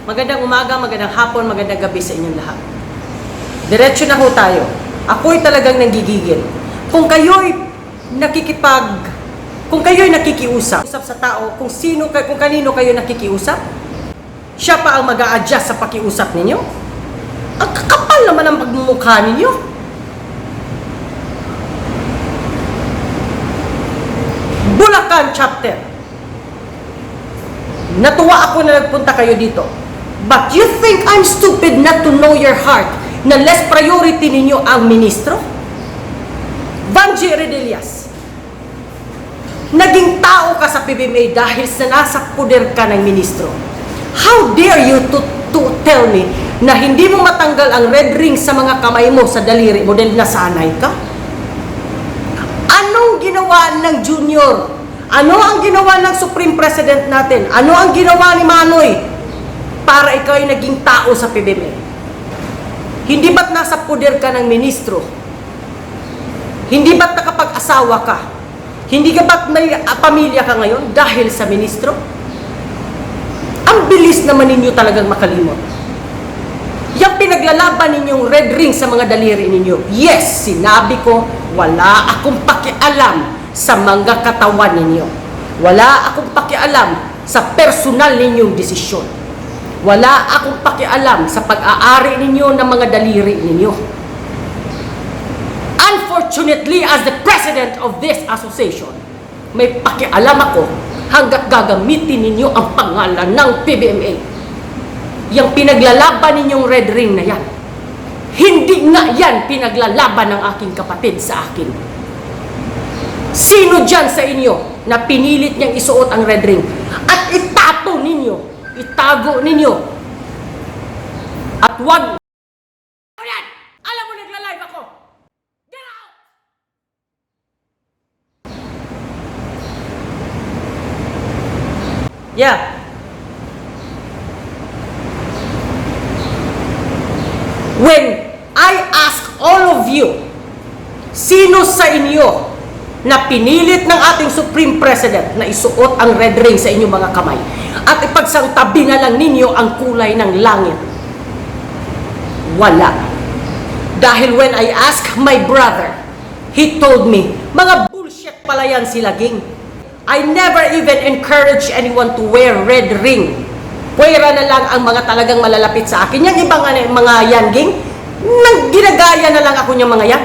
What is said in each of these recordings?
Magandang umaga, magandang hapon, magandang gabi sa inyong lahat. Diretso na ho tayo. Ako'y talagang nanggigigil. Kung kayo'y nakikiusap sa tao, kung kanino kayo nakikiusap, siya pa ang mag-a-adjust sa pakiusap ninyo. Ang kakapal naman ang pagmumukha ninyo. Bulacan chapter. Natuwa ako na nagpunta kayo dito. But you think I'm stupid not to know your heart na less priority ninyo ang ministro? Vanji Redillas, naging tao ka sa PBMA dahil sa nasa puder ka ng ministro. How dare you to tell me na hindi mo matanggal ang red ring sa mga kamay mo, sa daliri mo dahil nasanay ka? Anong ginawa ng Junior? Ano ang ginawa ng Supreme President natin? Ano ang ginawa ni Manoy para ikaw ay naging tao sa PBMA? Hindi ba't nasa puder ka ng ministro? Hindi ba't nakapag-asawa ka? Hindi ka ba't may pamilya ka ngayon dahil sa ministro? Ang bilis naman ninyo talagang makalimot. Yung pinaglalaban ninyong red ring sa mga daliri ninyo, yes, sinabi ko, wala akong pakialam sa mga katawan ninyo. Wala akong pakialam sa personal ninyong desisyon. Wala akong pakialam sa pag-aari ninyo ng mga daliri ninyo. Unfortunately, as the president of this association, may pakialam ako hanggat gagamitin ninyo ang pangalan ng PBMA. Yung pinaglalaban ninyong red ring na yan, hindi nga yan pinaglalaban ng aking kapatid sa akin. Sino dyan sa inyo na pinilit niyang isuot ang red ring at itago ninyo, at wag yan! Alam mo, nagla-live ako! Get out! Yeah. When I ask all of you, sino sa inyo na pinilit ng ating Supreme President na isuot ang red ring sa inyong mga kamay at ipagsangtabi na lang ninyo ang kulay ng langit? Wala. Dahil when I asked my brother, he told me, mga bullshit pala yan sila, ging. I never even encourage anyone to wear red ring. Puwera na lang ang mga talagang malalapit sa akin. Yung ibang mga yan, ging, ginagaya na lang ako niyang mga yan.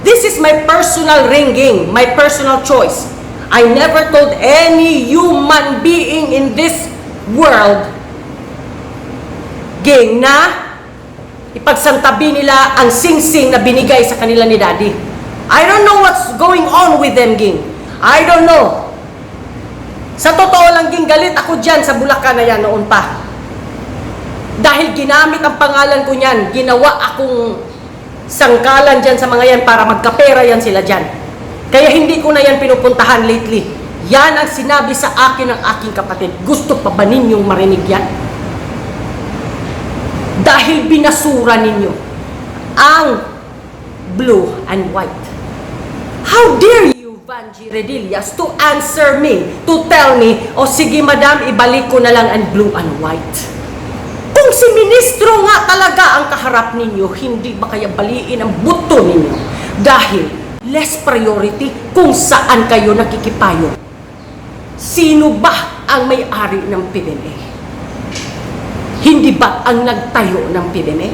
This is my personal ringing, my personal choice. I never told any human being in this world, ging, na ipagsantabi nila ang sing-sing na binigay sa kanila ni Daddy. I don't know what's going on with them, ging. I don't know. Sa totoo lang, ging, galit ako dyan sa Bulacan na yan noon pa. Dahil ginamit ang pangalan ko niyan, ginawa akong sangkalan dyan sa mga yan para magkapera yan sila dyan. Kaya hindi ko na yan pinupuntahan lately. Yan ang sinabi sa akin ng aking kapatid. Gusto pa ba ninyong marinig yan? Dahil binasura ninyo ang blue and white. How dare you, Vanji Redillas, to answer me, to tell me, o sige madam, ibalik ko na lang ang blue and white. Kung si ministro nga talaga ang kaharap ninyo, hindi ba kaya baliin ang buto ninyo? Dahil less priority kung saan kayo nakikipayo. Sino ba ang may-ari ng PBMA? Hindi ba ang nagtayo ng PBMA?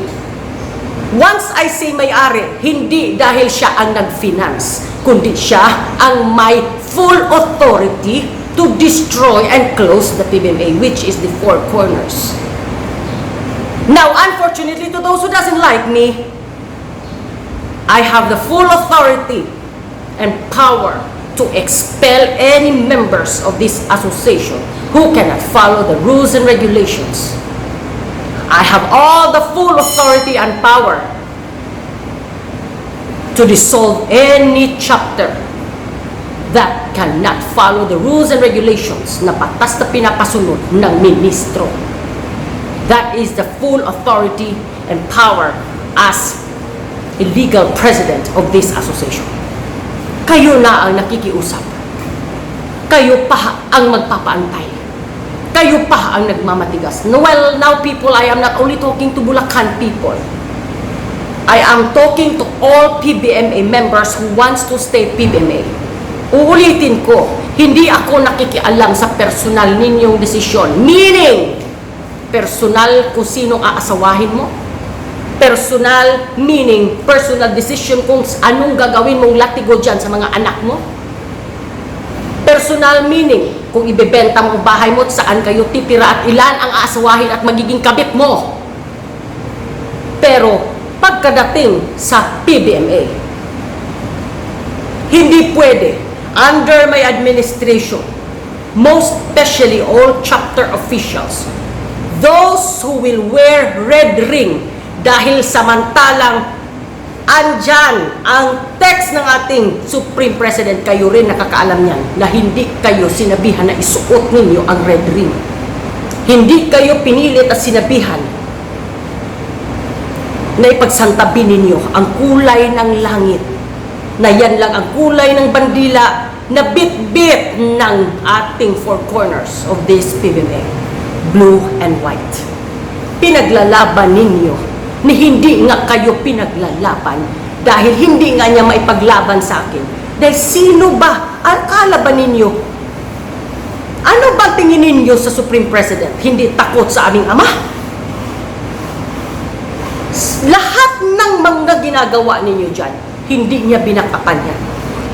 Once I say may-ari, hindi dahil siya ang nag-finance, kundi siya ang may full authority to destroy and close the PBMA, which is the four corners. Now, unfortunately, to those who doesn't like me, I have the full authority and power to expel any members of this association who cannot follow the rules and regulations. I have all the full authority and power to dissolve any chapter that cannot follow the rules and regulations na batas na pinapasunod ng ministro. That is the full authority and power as a legal president of this association. Kayo na ang nakikiusap. Kayo pa ang magpapaantay. Kayo pa ang nagmamatigas. Well, now people, I am not only talking to Bulacan people. I am talking to all PBMA members who wants to stay PBMA. Uulitin ko, hindi ako nakikialam sa personal ninyong desisyon. Meaning, personal kung sinong aasawahin mo. Personal, meaning, personal decision kung anong gagawin mong latigo dyan sa mga anak mo. Personal meaning, kung ibebenta mo ang bahay mo, saan kayo titira at ilan ang aasawahin at magiging kabit mo. Pero, pagkadating sa PBMA, hindi pwede, under my administration, most especially all chapter officials, those who will wear red ring dahil samantalang andyan ang text ng ating Supreme President, kayo rin nakakaalam niyan na hindi kayo sinabihan na isuot ninyo ang red ring. Hindi kayo pinilit at sinabihan na ipagsantabi ninyo ang kulay ng langit, na yan lang ang kulay ng bandila na bit-bit ng ating four corners of this PBMA, blue and white. Pinaglalaban ninyo ni hindi nga kayo pinaglalaban dahil hindi nga niya maipaglaban sa akin. Dahil sino ba ang kalaban ninyo? Ano ba tingin ninyo sa Supreme President? Hindi takot sa aming ama? Lahat ng mga ginagawa ninyo dyan, hindi niya binakapan yan.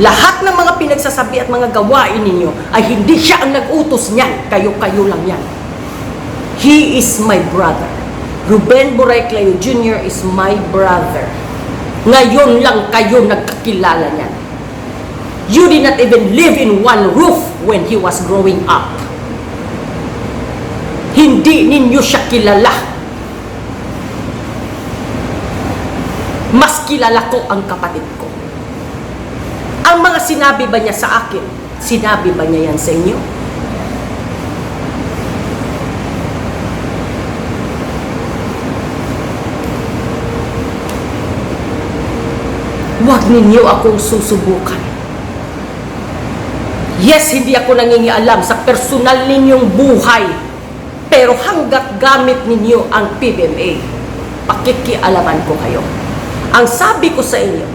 Lahat ng mga pinagsasabi at mga gawain ninyo ay hindi siya ang nag-utos niyan. Kayo-kayo lang yan. He is my brother. Ruben Borrell Clayo Jr. is my brother. Ngayon lang kayo nagkakilala niyan. You did not even live in one roof when he was growing up. Hindi ninyo siya kilala. Mas kilala ko ang kapatid ko. Ang mga sinabi ba niya sa akin? Sinabi ba niya yan sa inyo? Huwag ninyo akong susubukan. Yes, hindi ako nangingialam sa personal ninyong buhay. Pero hanggat gamit ninyo ang PBMA, pakikialaman ko kayo. Ang sabi ko sa inyo,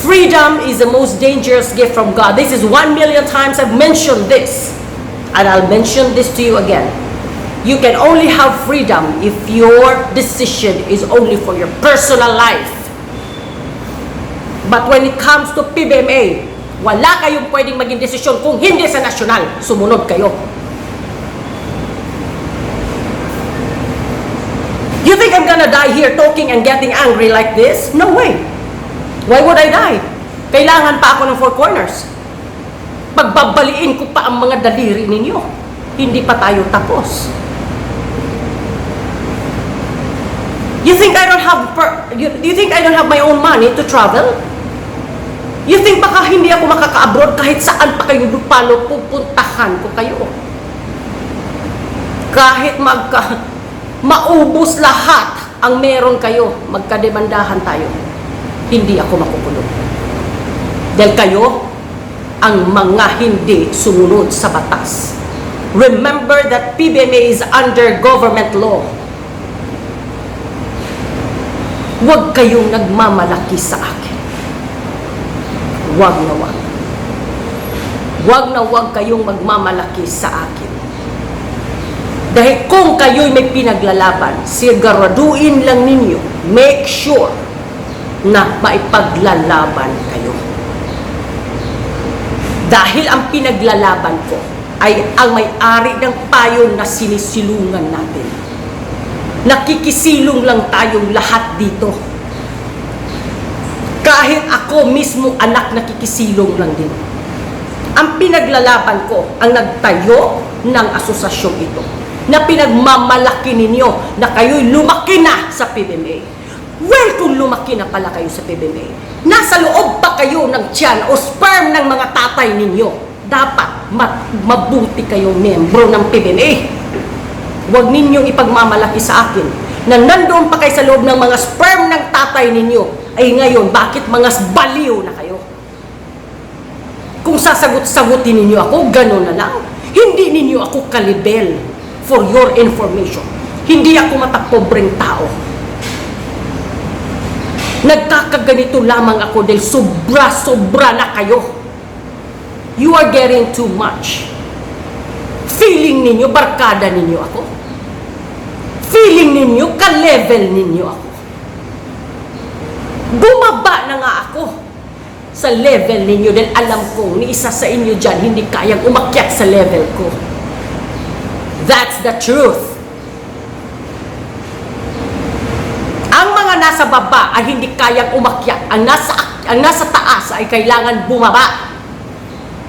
freedom is the most dangerous gift from God. This is 1,000,000 times I've mentioned this. And I'll mention this to you again. You can only have freedom if your decision is only for your personal life. But when it comes to PBMA, wala kayong pwedeng maging desisyon kung hindi sa nasyonal. Sumunod kayo. You think I'm gonna die here talking and getting angry like this? No way. Why would I die? Kailangan pa ako ng four corners. Pagbabaliin ko pa ang mga daliri ninyo. Hindi pa tayo tapos. You think I don't have my own money to travel? You think baka hindi ako makaka-abroad kahit saan pa kayo lupalo, pupuntahan ko kayo. Kahit maubos lahat ang meron kayo, magkademandahan tayo. Hindi ako makukulong. Dahil kayo ang mga hindi sumunod sa batas. Remember that PBMA is under government law. Huwag kayong nagmamalaki sa akin. Huwag na huwag. Huwag na huwag kayong magmamalaki sa akin. Dahil kung kayo'y may pinaglalaban, siguraduhin lang ninyo, make sure na maipaglalaban kayo. Dahil ang pinaglalaban ko ay ang may-ari ng payo na sinisilungan natin. Nakikisilong lang tayong lahat dito. Kahit ako mismo anak, nakikisilong lang din. Ang pinaglalaban ko, ang nagtayo ng asosasyong ito, na pinagmamalaki ninyo na kayo'y lumaki na sa PBMA. Well, kung lumaki na pala kayo sa PBMA, nasa loob pa kayo ng tiyan o sperm ng mga tatay ninyo, dapat mabuti kayong membro ng PBMA. Huwag ninyong ipagmamalaki sa akin na nandoon pa kayo sa loob ng mga sperm ng tatay ninyo, ay ngayon, bakit mga baliw na kayo? Kung sasagot-sagutin ninyo ako, gano'n na lang. Hindi ninyo ako kalibel. for your information. Hindi ako matapobreng tao. Nagkakaganito lamang ako dahil sobra-sobra na kayo. You are getting too much. Feeling ninyo, barkada ninyo ako. Feeling ninyo, ka-level ninyo ako. Bumaba na nga ako sa level ninyo dahil alam ko ni isa sa inyo dyan hindi kayang umakyat sa level ko. That's the truth. Ang mga nasa baba ay hindi kayang umakyat. Ang nasa taas ay kailangan bumaba.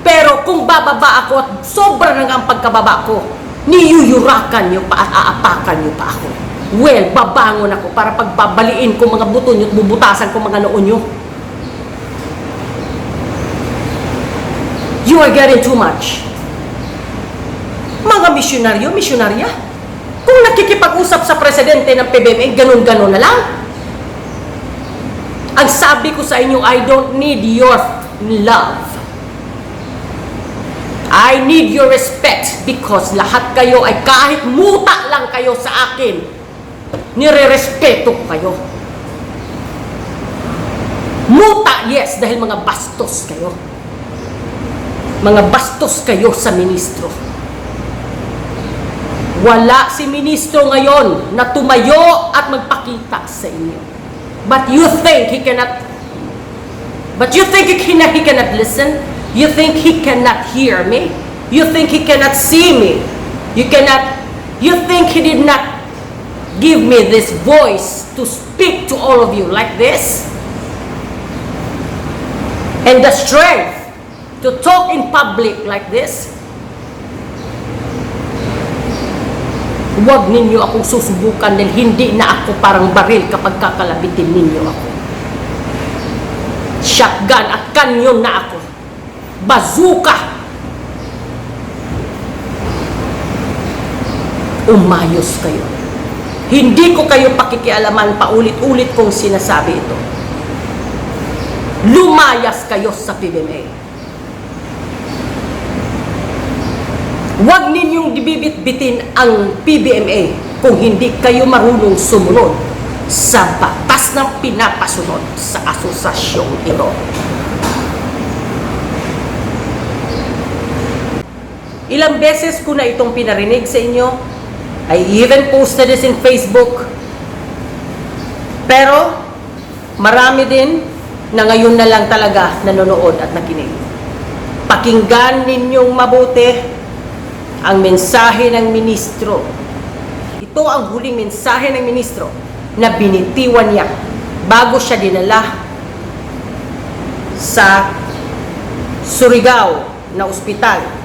Pero kung bababa ako at sobra na nga ang pagkababa ko, niyuyurakan nyo pa at aapakan nyo pa ako. Well, babangon ako para pagbabaliin ko mga buto nyo at bubutasan ko mga noo nyo. You are getting too much. Mga misyonarya, kung nakikipag-usap sa presidente ng PBMA, ganun-ganun na lang. Ang sabi ko sa inyo, I don't need your love. I need your respect because lahat kayo ay kahit muta lang kayo sa akin, nire-respeto ko kayo. Muta, yes, dahil mga bastos kayo. Mga bastos kayo sa ministro. Wala si ministro ngayon na tumayo at magpakita sa inyo. But you think he cannot listen? You think he cannot hear me? You think he cannot see me? You think he did not give me this voice to speak to all of you like this? And the strength to talk in public like this? Huwag ninyo akong susubukan dahil hindi na ako parang baril kapag kakalabitin ninyo ako. Shotgun at kanyon na ako. Bazooka! Umayos kayo. Hindi ko kayo pakikialaman, paulit-ulit kong sinasabi ito. Lumayas kayo sa PBMA. Huwag ninyong bibit-bitin ang PBMA kung hindi kayo marunong sumunod sa batas ng pinapasunod sa asosasyong ito. Ilang beses ko na itong pinarinig sa inyo. I even posted this in Facebook. Pero, marami din na ngayon na lang talaga nanonood at nakinig. Pakinggan ninyong mabuti ang mensahe ng ministro. Ito ang huling mensahe ng ministro na binitiwan niya bago siya dinala sa Surigao na ospital.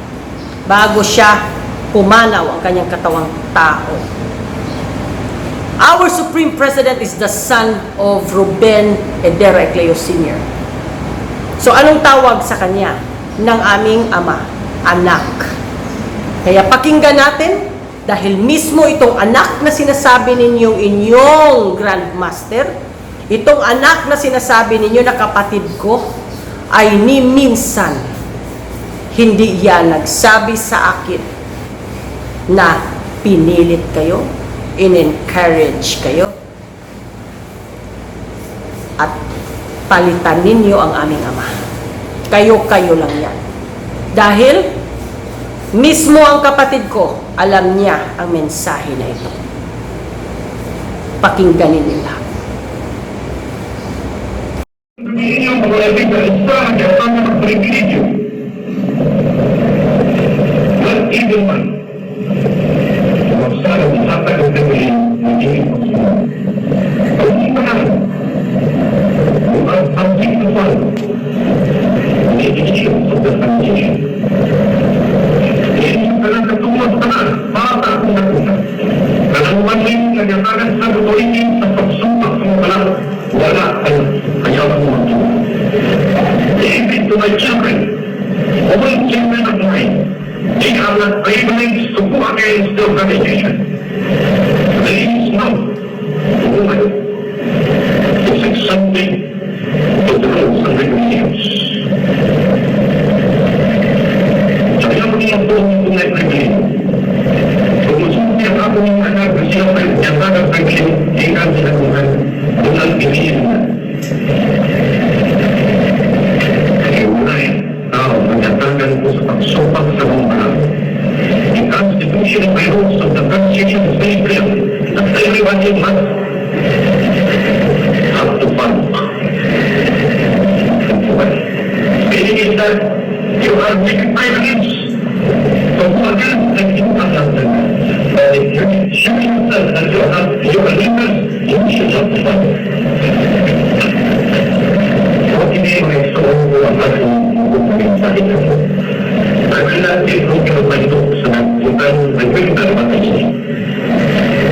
Bago siya pumanaw ang kanyang katawang tao. Our Supreme President is the son of Ruben Edera Ecleo Sr. So anong tawag sa kanya ng aming ama? Anak. Kaya pakinggan natin dahil mismo itong anak na sinasabi ninyong inyong Grandmaster, itong anak na sinasabi ninyo na kapatid ko ay ni minsan hindi yan nagsabi sa akin na pinilit kayo, in-encourage kayo, at palitan ninyo ang aming ama. Kayo-kayo lang yan. Dahil, mismo ang kapatid ko, alam niya ang mensahe na ito. Pakinggan ninyo lahat. Hindi yung mga listahan ng mga pribilege. Even man, magsara ng hatag ng pagpili ng inyong pagsunod. Ang hindi manang, ang tingtupan, may inisyon sa destination. Hindi ka lang katulad ka na, bata kung nakuna. Kalanguan rin nagyatagan sa butuinin sa pagsumak ng kalang wala kayo kayawan mo magtuwa. David to my children, all children of mine, they are not privileged to go against the organization. Please know, woman, this is something to the rules and regulations. Saya mengimbau mengenai privilege. Kemudian yang akan berkini ikan dilakukan dengan dirinya. Mulai tahu menyatakan usaha sopan sebelum the Constitution by rules of the Constitution is very clear that everybody must have to follow. Meaning is that you are making privilege to go against the human government. But if you show yourself that you are leaders, you should have to follow. So ini mereka semua akan menjadi adalah diperlukan bentuk bukan berbeda pada ini.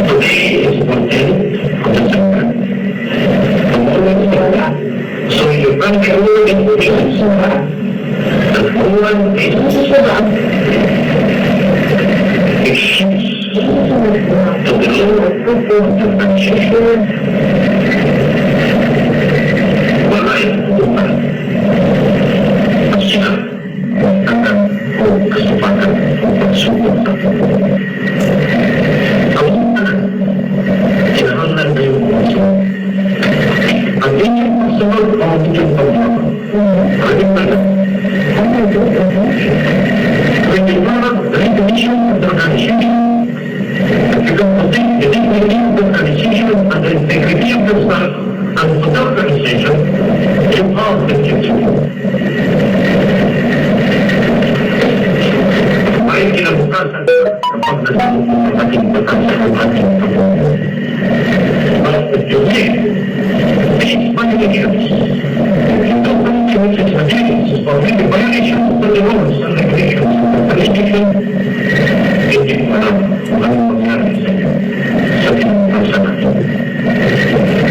Today is 14 of December. Tomorrow is Saturday. So you can be all in things. The one is excuse to the Lord of the Constitution. Walay Tuhan. Siap akan kesempatan untuk sungguh keuntungan kehadiran dari musuh. Artinya semua pengunjung penguasa. Bagaimana? Bagaimana recognition of the organization? Because the dignity of the organization and the integrity of the staff and of the organization involve the future. Baik kinabukasan kapag nagsabukin ang ating pagkasa ng ating kapag. But if you live, these violations, if you don't recognize its violations or the violations of the rules and regulations of the Constitution, hindi mo alam kung anong mangyari sa iyo sa pinagpasa natin.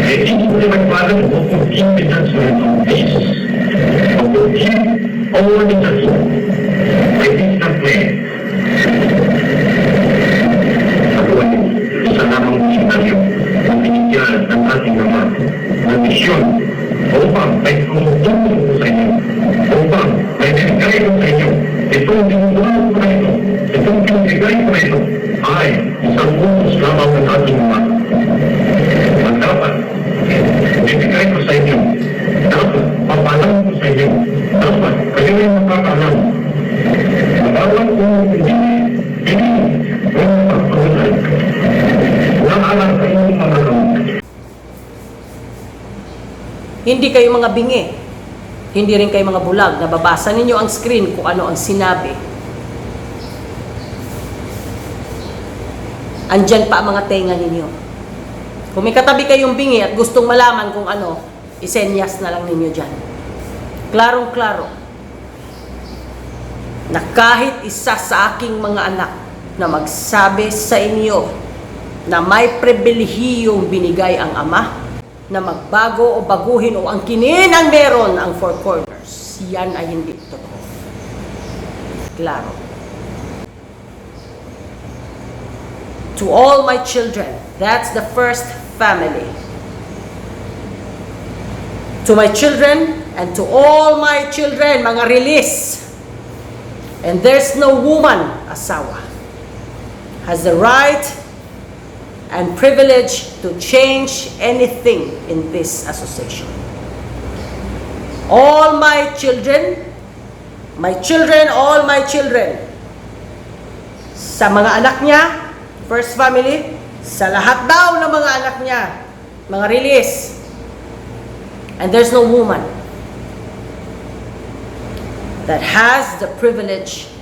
Hindi mo rin magpalan o kung impedance mo rin ang basis o kung all the judgment. I think that way. Ako ay isa lamang senaryo na binigyan ng ating Ama na misyon upang may tumutulong ko sa inyo, upang may binigay ko sa inyo. Itong tinutulong ko na ito, itong pinibigay ko na ito, ay isang utos lamang ng ating Ama. At dapat, binigay ko sa inyo, dapat, papalang ko sa inyo, dapat, kayo yung makakalam. Bawat kung hindi yung pagkakulay ng alam kayong mga Hindi kayo mga bingi. Hindi rin kayo mga bulag. Nababasa ninyo ang screen kung ano ang sinabi. Andyan pa ang mga tenga ninyo. Kung may katabi kayong bingi at gustong malaman kung ano, isenyas na lang ninyo dyan. Klarong-klaro na kahit isa sa aking mga anak na magsabi sa inyo na may pribilehiyong binigay ang Ama, na magbago o baguhin o ang kinin ang meron ang four corners, yan ay hindi totoo. Klaro. To all my children, that's the first family. To my children and to all my children, mga release. And there's no woman, asawa, has the right and privilege to change anything in this association. All my children, all my children, sa mga anak niya, first family, sa lahat daw ng mga anak niya, mga release. And there's no woman that has the privilege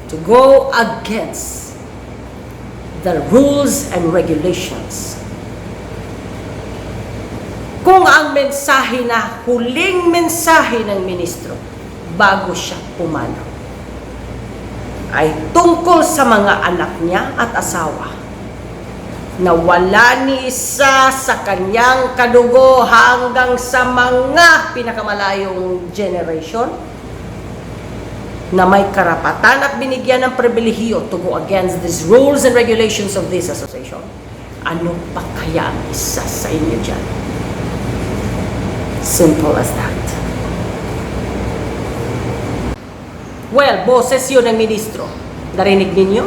to go against the rules and regulations. Kung ang mensahe na huling mensahe ng ministro bago siya pumanaw ay tungkol sa mga anak niya at asawa na wala ni isa sa kanyang kadugo hanggang sa mga pinakamalayong generation, na may karapatan at binigyan ng pribilehiyo to go against these rules and regulations of this association. Ano pa kaya ang isa sa inyo dyan? Simple as that. Well, boses yun ng ministro. Narinig ninyo?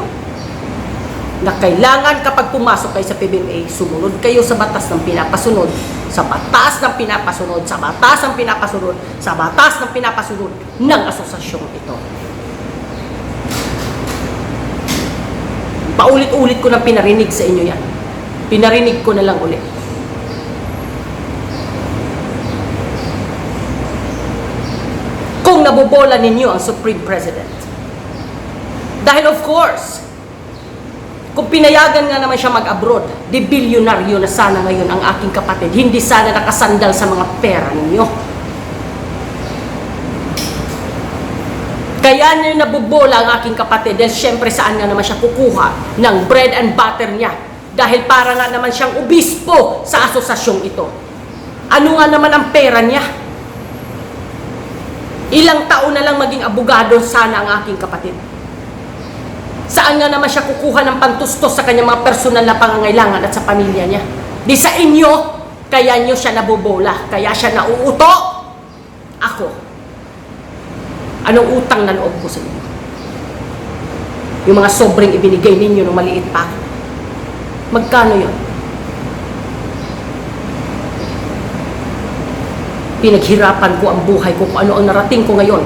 na kailangan kapag pumasok kayo sa PBMA, sumunod kayo sa batas ng pinapasunod, sa batas ng pinapasunod, sa batas ng pinapasunod, sa batas ng pinapasunod ng asosasyong ito. Paulit-ulit ko na pinarinig sa inyo yan. Pinarinig ko na lang ulit. Kung nabobola ninyo ang Supreme President. Dahil of course, kung pinayagan nga naman siya mag-abroad, di bilyonaryo na sana ngayon ang aking kapatid, hindi sana nakasandal sa mga pera ninyo. Kaya niyo nabobola ang aking kapatid dahil syempre saan nga naman siya kukuha ng bread and butter niya. Dahil para nga naman siyang obispo sa asosasyong ito. Ano nga naman ang pera niya? Ilang taon na lang maging abogado sana ang aking kapatid. Saan nga naman siya kukuha ng pantustos sa kanyang mga personal na pangangailangan at sa pamilya niya? Di sa inyo, kaya niyo siya nabobola, kaya siya nauuto. Ako. Anong utang na loob ko sa inyo? Yung mga sobrang ibinigay ninyo nung maliit pa. Magkano yun? Pinaghirapan ko ang buhay ko kung ano ang narating ko ngayon.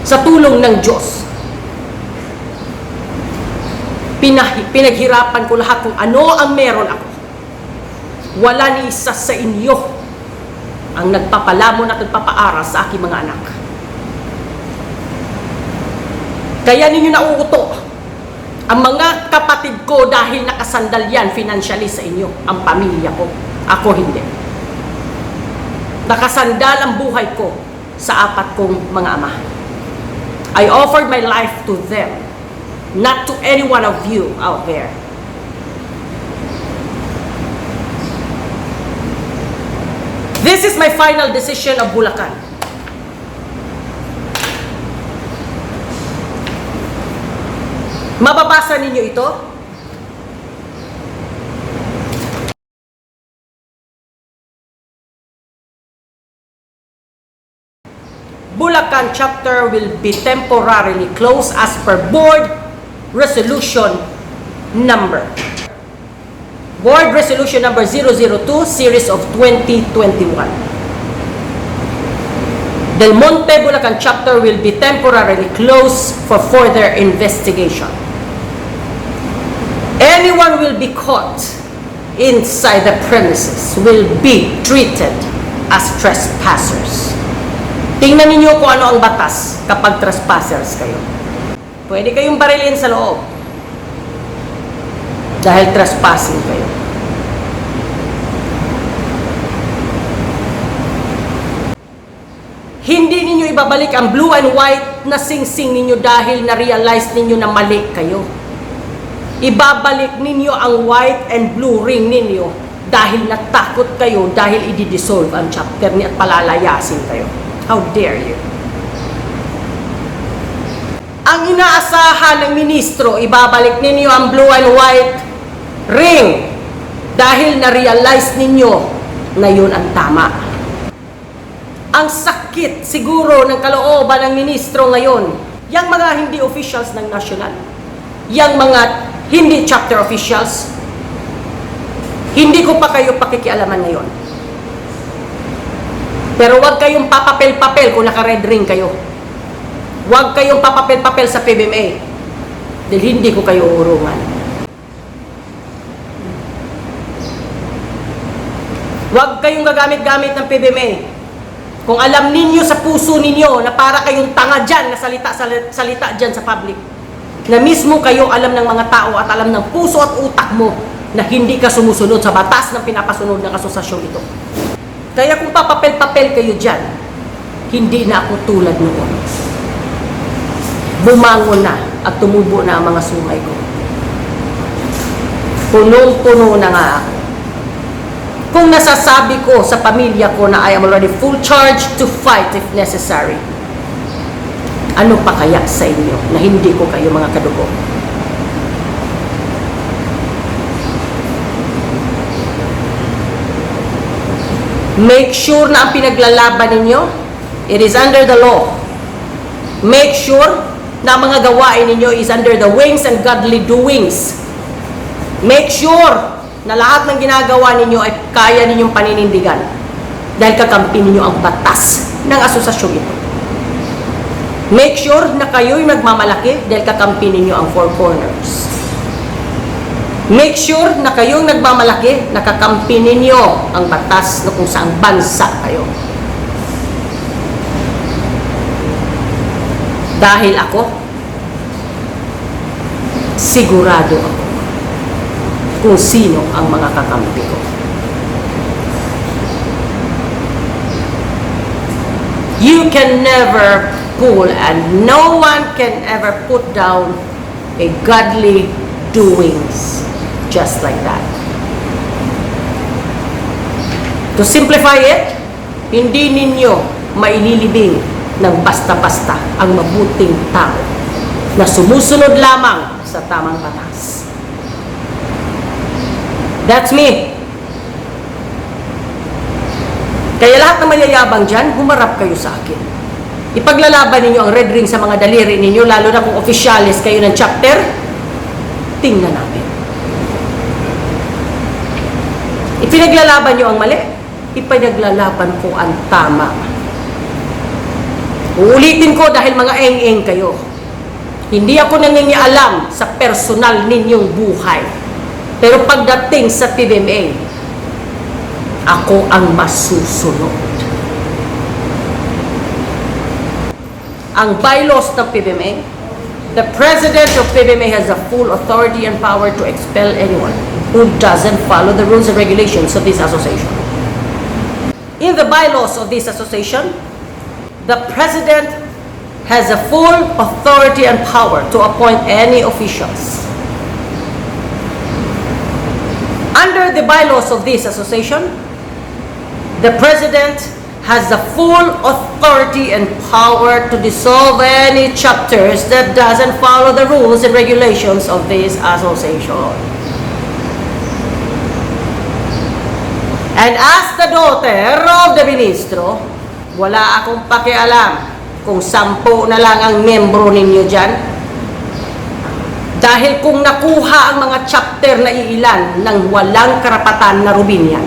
Sa tulong ng Diyos. Pinaghirapan ko lahat kung ano ang meron ako. Wala ni isa sa inyo ang nagpapalamon at nagpapaaral sa aking mga anak. Kaya ninyo nauuto ang mga kapatid ko dahil nakasandal yan financially sa inyo, ang pamilya ko. Ako hindi. Nakasandal ang buhay ko sa apat kong mga ama. I offered my life to them, not to any one of you out there. This is my final decision of Bulacan. Mababasa ninyo ito? Bulacan chapter will be temporarily closed as per board resolution number. Board resolution number 002 series of 2021. Del Monte Bulacan chapter will be temporarily closed for further investigation. Anyone will be caught inside the premises will be treated as trespassers. Tingnan ninyo kung ano ang batas kapag trespassers kayo. Pwede kayong barilin sa loob dahil trespassing kayo. Hindi ninyo ibabalik ang blue and white na singsing ninyo dahil na-realize ninyo na mali kayo. Ibabalik ninyo ang white and blue ring ninyo dahil natakot kayo dahil i-dissolve ang chapter niya at palalayasin kayo. How dare you? Ang inaasahan ng ministro, ibabalik ninyo ang blue and white ring dahil na-realize ninyo na yun ang tama. Ang sakit siguro ng kalooban ng ministro ngayon, yung mga hindi officials ng national, yung mga hindi chapter officials, hindi ko pa kayo pakikialaman ngayon. Pero wag kayong papapel-papel kung naka-red ring kayo. Wag kayong papapel-papel sa PBMA dahil hindi ko kayo urungan. Wag kayong gagamit-gamit ng PBMA. Kung alam ninyo sa puso ninyo na para kayong tanga dyan na salita dyan sa public, na mismo kayo alam ng mga tao at alam ng puso at utak mo na hindi ka sumusunod sa batas ng pinapasunod ng asosasyong ito. Kaya kung papapel-papel kayo dyan, hindi na ako tulad noon. Bumangon na at tumubo na ang mga sungay ko. Punong-puno na nga ako. Kung nasasabi ko sa pamilya ko na I am already full charge to fight if necessary, ano pa kaya sa inyo na hindi ko kayo mga kadugo? Make sure na ang pinaglalaban ninyo, it is under the law. Make sure na ang mga gawain ninyo is under the wings and godly doings. Make sure na lahat ng ginagawa ninyo ay kaya ninyong paninindigan dahil kakampi ninyo ang batas ng asosasyong ito. Make sure na kayo'y nagmamalaki dahil kakampi ninyo ang four corners. Make sure na kayong nagmamalaki, nakakampi ninyo ang batas na kung saang bansa kayo. Dahil ako, sigurado ako kung sino ang mga kakampi ko. You can never pull and no one can ever put down a godly doings just like that. To simplify it, hindi ninyo maililibing ng basta-basta ang mabuting tao na sumusunod lamang sa tamang batas. That's me. Kaya lahat ng mayayabang dyan, humarap kayo sa akin. Ipaglalaban ninyo ang red ring sa mga daliri ninyo, lalo na kung officialis kayo ng chapter, tingnan natin. Ipinaglalaban nyo ang mali, ipinaglalaban ko ang tama. Uulitin ko dahil mga eng-eng kayo. Hindi ako nangingialam sa personal ninyong buhay. Pero pagdating sa PBMA, ako ang masusunod. Ang bylaws ng PBMA, the president of PBMA has the full authority and power to expel anyone who doesn't follow the rules and regulations of this association. In the bylaws of this association, the president has the full authority and power to appoint any officials. Under the bylaws of this association, the president has the full authority and power to dissolve any chapters that doesn't follow the rules and regulations of this association. And as the daughter of the ministro, wala akong pakialam kung 10 na lang ang membro ninyo dyan. Dahil kung nakuha ang mga chapter na iilan ng walang karapatan na Rubinian,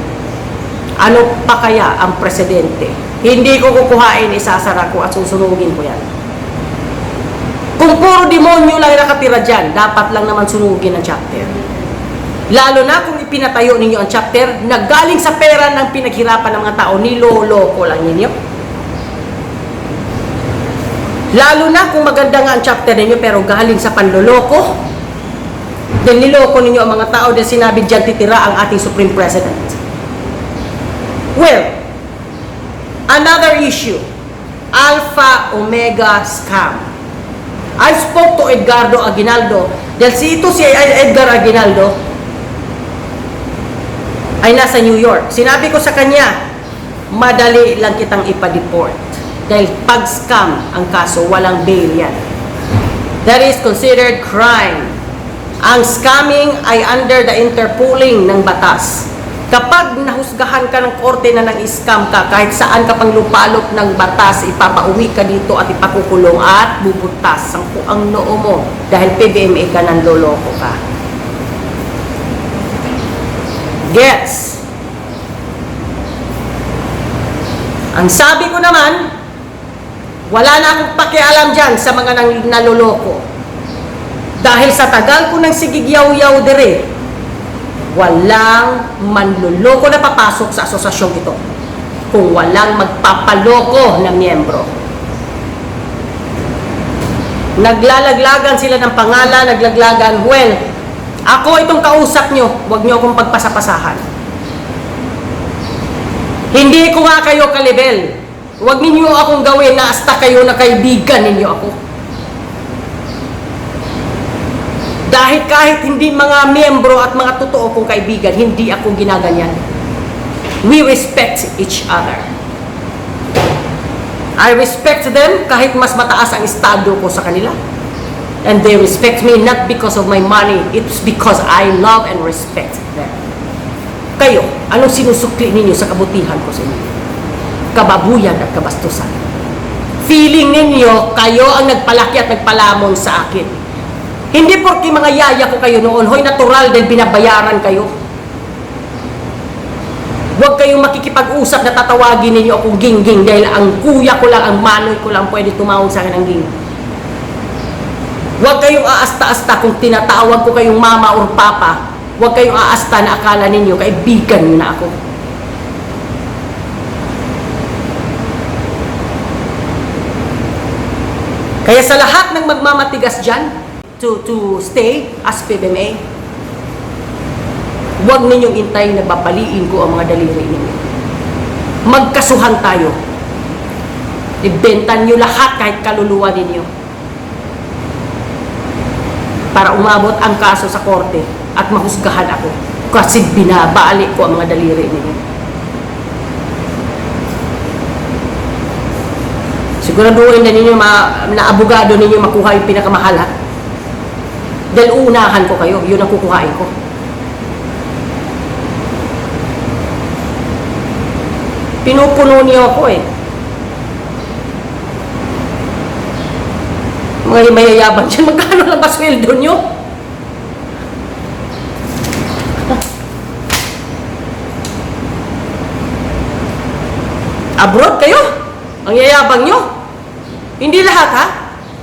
ano pa kaya ang presidente? Hindi ko kukuhain, isasara ko at susunugin ko yan. Kung puro demonyo lang nakatira dyan, dapat lang naman sunugin ang chapter. Lalo na kung ipinatayo ninyo ang chapter na galing sa pera ng pinaghirapan ng mga tao, niloloko lang ninyo. Lalo na kung maganda nga ang chapter ninyo pero galing sa panloloko, then niloko ninyo ang mga tao dahil sinabi dyan titira ang ating Supreme President. Well, another issue, Alpha Omega scam. I spoke to Edgardo Aguinaldo dahil si Edgar Aguinaldo ay nasa New York. Sinabi ko sa kanya, madali lang kitang ipa-deport dahil pag-scam ang kaso, walang bail yan. That is considered crime. Ang scamming ay under the interpolling ng batas. Kapag nahusgahan ka ng korte na nang-scam ka, kahit saan ka pang lupalop ng batas, ipapauwi ka dito at ipakukulong at bubutas ang noo mo dahil PBMA ka nang loloko ka. Gets? Ang sabi ko naman, wala na akong pakialam dyan sa mga naloloko. Dahil sa tagal ko ng sigigyaw-yaw dire, walang manloloko na papasok sa asosasyong ito kung walang magpapaloko na miyembro. Naglalaglagan sila ng pangalan, naglaglagan, well, ako itong kausap nyo, huwag nyo akong pagpasapasahan. Hindi ko nga kayo kalibel. Huwag ninyo akong gawin na hasta kayo na kaibigan ninyo ako. Dahil kahit hindi mga miyembro at mga totoo kong kaibigan, hindi ako ginaganyan. We respect each other. I respect them kahit mas mataas ang estado ko sa kanila. And they respect me not because of my money, it's because I love and respect them. Kayo, anong sinusukli ninyo sa kabutihan ko sa inyo? Kababuyan at kabastusan. feeling ninyo, kayo ang nagpalaki at nagpalamon sa akin. Hindi porke mga yaya ko kayo noon, hoy natural din binabayaran kayo. Huwag kayong makikipag-usap na tatawagin ninyo akong gingging dahil ang kuya ko lang, ang manoy ko lang pwede tumawag sa akin ng ging. Huwag kayong aasta-asta kung tinatawag ko kayong mama or papa. Huwag kayong aasta na akala ninyo kaibigan nyo na ako. Kaya sa lahat ng magmamatigas dyan to stay as PBMA, huwag ninyong intay na babaliin ko ang mga daliri ninyo. Magkasuhan tayo. Ibenta nyo lahat kahit kaluluwa ninyo. Para umabot ang kaso sa korte at mahusgahan ako. Kasi binabalik ko ang mga daliri ninyo. Siguraduhin na ninyo na abogado ninyo makuha yung pinakamahal, ha? Dahil uunahan ko kayo, yun ang kukuhain ko. Pinupuno niyo ako eh. Mga mayayabang dyan, magkano lang ba sweldo nyo? Abroad kayo? Ang yayabang nyo? Hindi lahat, ha?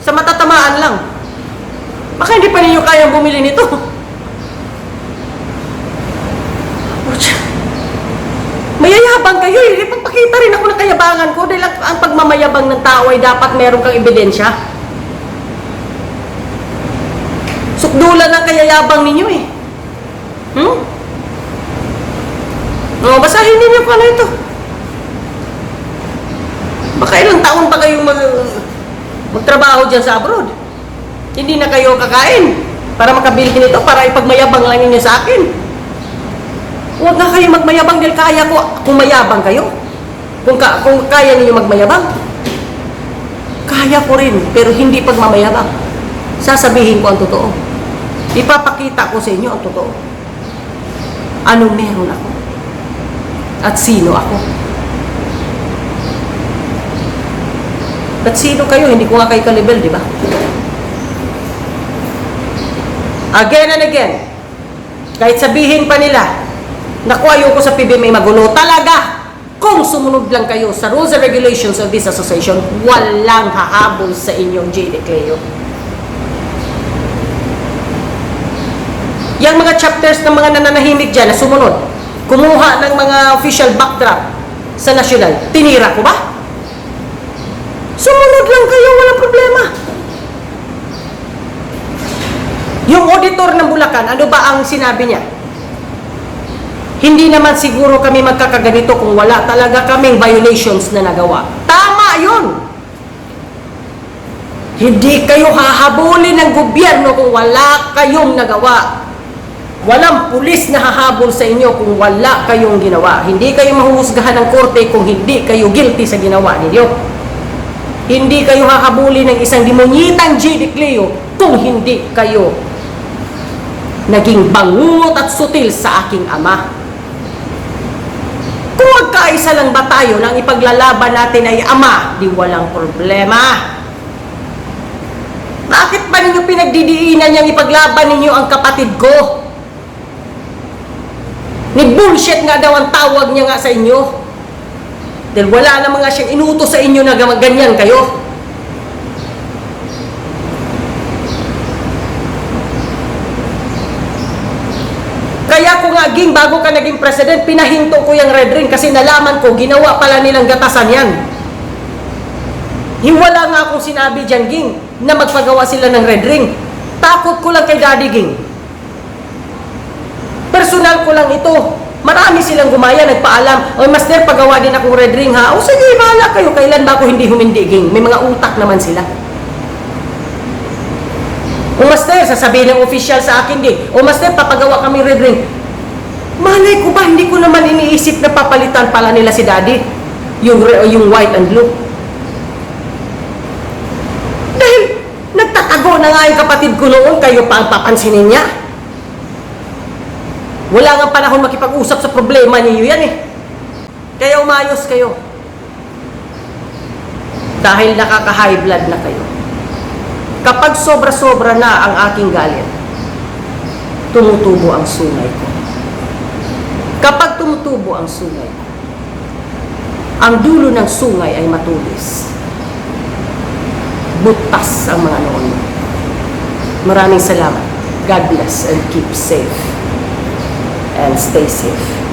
Sa matatamaan lang. Baka hindi pa ninyo kayang bumili nito. Mayayabang kayo eh. Ipagpakita rin ako ng kayabangan ko dahil ang pagmamayabang ng tao ay dapat meron kang ebidensya. Sukdulan ang kayayabang ninyo eh. Basahin ninyo kung ano ito. Baka ilang taon pa kayong magtrabaho dyan sa abroad. Hindi na kayo kakain para makabili nito, para ipagmayabang lang ninyo sa akin. Huwag na kayo magmayabang dahil kaya ko kung mayabang kayo. Kung kaya ninyo magmayabang, kaya ko rin, pero hindi pagmamayabang. Sasabihin ko ang totoo. Ipapakita ko sa inyo ang totoo. Anong meron ako? At sino ako? At sino kayo? Hindi ko nga kayo ka-level, di ba? Again and again, kahit sabihin pa nila, naku, ayoko sa PBMA magulo. Talaga, kung sumunod lang kayo sa rules and regulations of this association, walang hahabol sa inyong J. Cleo. Yang mga chapters ng mga nananahimik dyan na sumunod, kumuha ng mga official backdrop sa national, tinira ko ba? Sumunod lang kayo, walang problema. Yung auditor ng Bulacan, ano ba ang sinabi niya? Hindi naman siguro kami magkakaganito kung wala talaga kaming violations na nagawa. Tama yun! Hindi kayo hahabulin ng gobyerno kung wala kayong nagawa. Walang pulis na hahabol sa inyo kung wala kayong ginawa. Hindi kayo mahuhusgahan ng korte kung hindi kayo guilty sa ginawa ninyo. Hindi kayo hahabulin ng isang demonyitang J. Cleo kung hindi kayo naging bangungot at sutil sa aking ama. Kung magkaisa lang ba tayo nang ipaglalaban natin ay ama, di walang problema. Bakit ba ninyo pinagdidiinan niyang ipaglaban ninyo ang kapatid ko? Ni bullshit nga daw ang tawag niya nga sa inyo. Dahil wala na mga siyang inutos sa inyo na ganyan kayo. Kaya ko nga, Ging, bago ka naging president, pinahinto ko yung red ring kasi nalaman ko, ginawa pala nilang gatasan yan. Wala nga akong sinabi dyan, Ging, na magpagawa sila ng red ring. Takot ko lang kay Daddy, Ging. Personal ko lang ito. Marami silang gumaya, nagpaalam, "Oy, Master, pagawa din akong red ring, ha?" O sige, bahala kayo. Kailan ba ako hindi humindi, Ging? May mga utak naman sila. O Master, sasabihin ng official sa akin, di, "O Master, papagawa kami red ring." Malay ko ba, hindi ko naman iniisip na papalitan pala nila si Daddy. Yung white and blue. Dahil nagtatago na nga yung kapatid ko noon, kayo pa ang papansinin niya. Wala nga panahon makipag-usap sa problema niyo yan eh. Kaya umayos kayo. dahil nakaka-high blood na kayo. Kapag sobra-sobra na ang aking galit, tumutubo ang sungay ko. Kapag tumutubo ang sungay ko, ang dulo ng sungay ay matulis. Butas ang mga noon. Maraming salamat. God bless and keep safe. And stay safe.